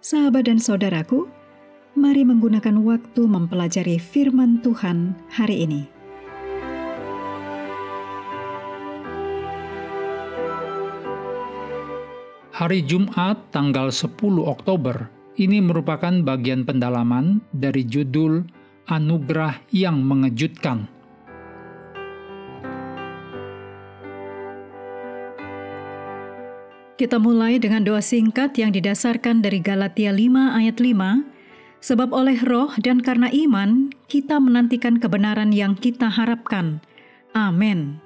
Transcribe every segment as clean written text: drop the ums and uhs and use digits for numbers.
Sahabat dan saudaraku, mari menggunakan waktu mempelajari firman Tuhan hari ini. Hari Jumat tanggal 10 Oktober ini merupakan bagian pendalaman dari judul Anugerah yang Mengejutkan. Kita mulai dengan doa singkat yang didasarkan dari Galatia 5 ayat 5, sebab oleh roh dan karena iman, kita menantikan kebenaran yang kita harapkan. Amin.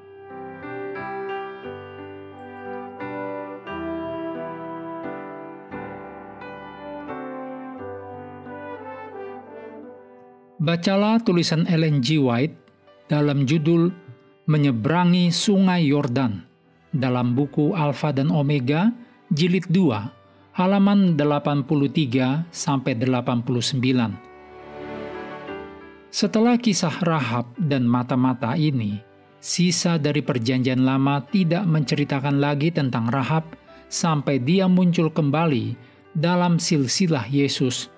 Bacalah tulisan Ellen G. White dalam judul Menyeberangi Sungai Yordan dalam buku Alfa dan Omega, jilid 2, halaman 83-89. Setelah kisah Rahab dan mata-mata ini, sisa dari perjanjian lama tidak menceritakan lagi tentang Rahab sampai dia muncul kembali dalam silsilah Yesus.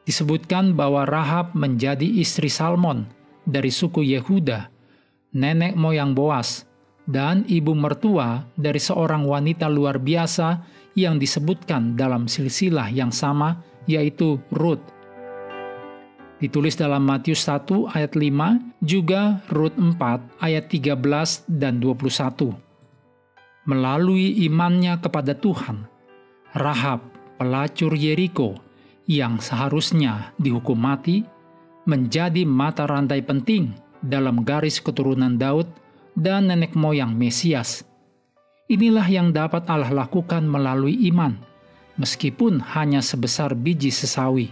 Disebutkan bahwa Rahab menjadi istri Salmon dari suku Yehuda, nenek moyang Boas, dan ibu mertua dari seorang wanita luar biasa yang disebutkan dalam silsilah yang sama, yaitu Rut. Ditulis dalam Matius 1 ayat 5, juga Rut 4 ayat 13 dan 21. Melalui imannya kepada Tuhan, Rahab, pelacur Yeriko, yang seharusnya dihukum mati, menjadi mata rantai penting dalam garis keturunan Daud dan nenek moyang Mesias. Inilah yang dapat Allah lakukan melalui iman, meskipun hanya sebesar biji sesawi.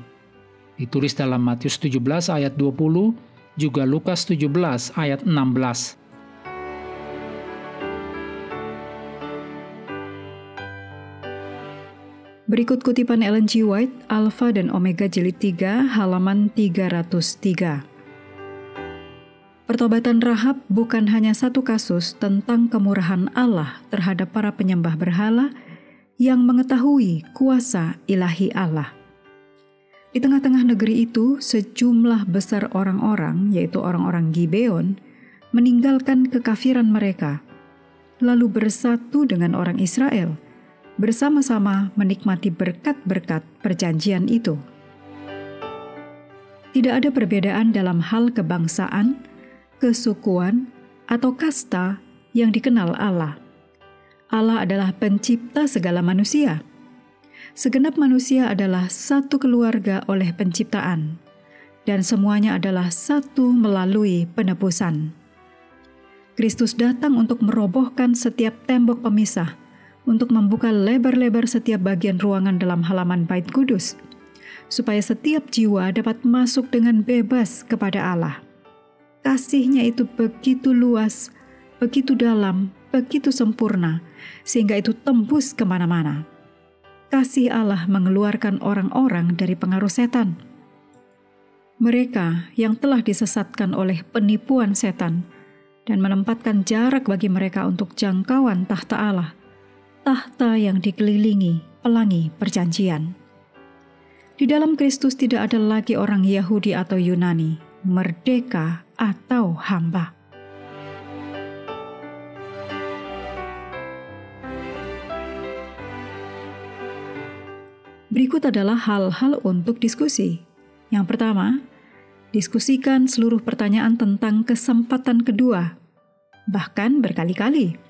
Ditulis dalam Matius 17 ayat 20, juga Lukas 17 ayat 16. Berikut kutipan Ellen G. White, Alfa dan Omega jilid 3, halaman 303. Pertobatan Rahab bukan hanya satu kasus tentang kemurahan Allah terhadap para penyembah berhala yang mengetahui kuasa ilahi Allah. Di tengah-tengah negeri itu, sejumlah besar orang-orang, yaitu orang-orang Gibeon, meninggalkan kekafiran mereka, lalu bersatu dengan orang Israel, bersama-sama menikmati berkat-berkat perjanjian itu. Tidak ada perbedaan dalam hal kebangsaan, kesukuan, atau kasta yang dikenal Allah. Allah adalah pencipta segala manusia. Segenap manusia adalah satu keluarga oleh penciptaan, dan semuanya adalah satu melalui penebusan. Kristus datang untuk merobohkan setiap tembok pemisah, untuk membuka lebar-lebar setiap bagian ruangan dalam halaman Bait Kudus, supaya setiap jiwa dapat masuk dengan bebas kepada Allah. Kasih-Nya itu begitu luas, begitu dalam, begitu sempurna, sehingga itu tembus kemana-mana. Kasih Allah mengeluarkan orang-orang dari pengaruh setan. Mereka yang telah disesatkan oleh penipuan setan dan menempatkan jarak bagi mereka untuk jangkauan tahta Allah, tahta yang dikelilingi pelangi perjanjian. Di dalam Kristus tidak ada lagi orang Yahudi atau Yunani, merdeka atau hamba. Berikut adalah hal-hal untuk diskusi. Yang pertama, diskusikan seluruh pertanyaan tentang kesempatan kedua, bahkan berkali-kali,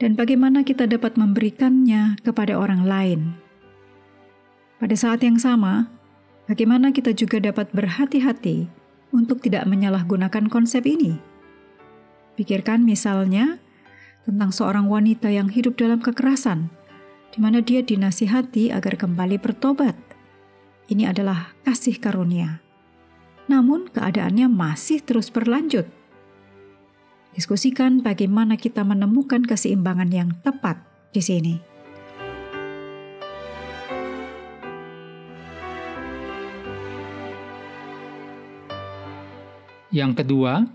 dan bagaimana kita dapat memberikannya kepada orang lain. Pada saat yang sama, bagaimana kita juga dapat berhati-hati untuk tidak menyalahgunakan konsep ini. Pikirkan misalnya tentang seorang wanita yang hidup dalam kekerasan, di mana dia dinasihati agar kembali bertobat. Ini adalah kasih karunia. Namun keadaannya masih terus berlanjut. Diskusikan bagaimana kita menemukan keseimbangan yang tepat di sini. Yang kedua,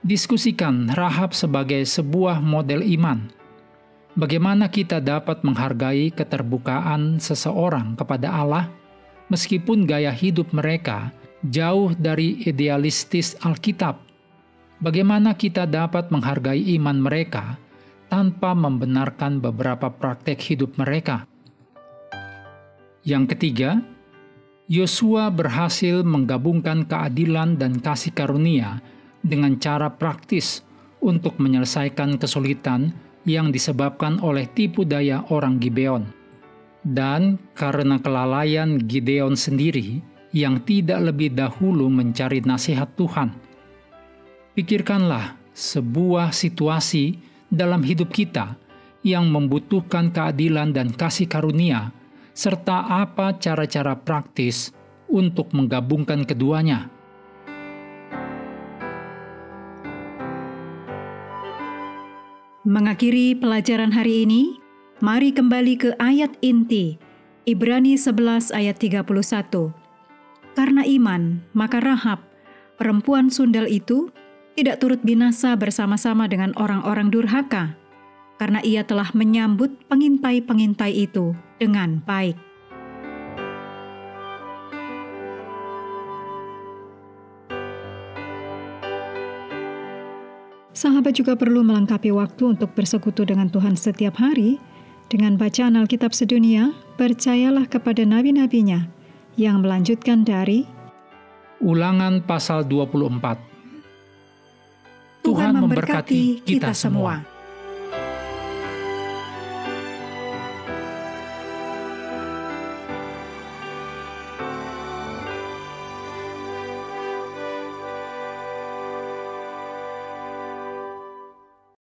diskusikan Rahab sebagai sebuah model iman. Bagaimana kita dapat menghargai keterbukaan seseorang kepada Allah meskipun gaya hidup mereka jauh dari idealistis Alkitab? Bagaimana kita dapat menghargai iman mereka tanpa membenarkan beberapa praktek hidup mereka? Yang ketiga, Yosua berhasil menggabungkan keadilan dan kasih karunia dengan cara praktis untuk menyelesaikan kesulitan yang disebabkan oleh tipu daya orang Gibeon. Dan karena kelalaian Gideon sendiri yang tidak lebih dahulu mencari nasihat Tuhan. Pikirkanlah sebuah situasi dalam hidup kita yang membutuhkan keadilan dan kasih karunia, serta apa cara-cara praktis untuk menggabungkan keduanya. Mengakhiri pelajaran hari ini, mari kembali ke ayat inti, Ibrani 11 ayat 31. Karena iman, maka Rahab, perempuan sundal itu, tidak turut binasa bersama-sama dengan orang-orang durhaka, karena ia telah menyambut pengintai-pengintai itu dengan baik. Sahabat juga perlu melengkapi waktu untuk bersekutu dengan Tuhan setiap hari dengan bacaan Alkitab sedunia. Percayalah kepada nabi-nabinya yang melanjutkan dari Ulangan pasal 24. Tuhan memberkati kita semua.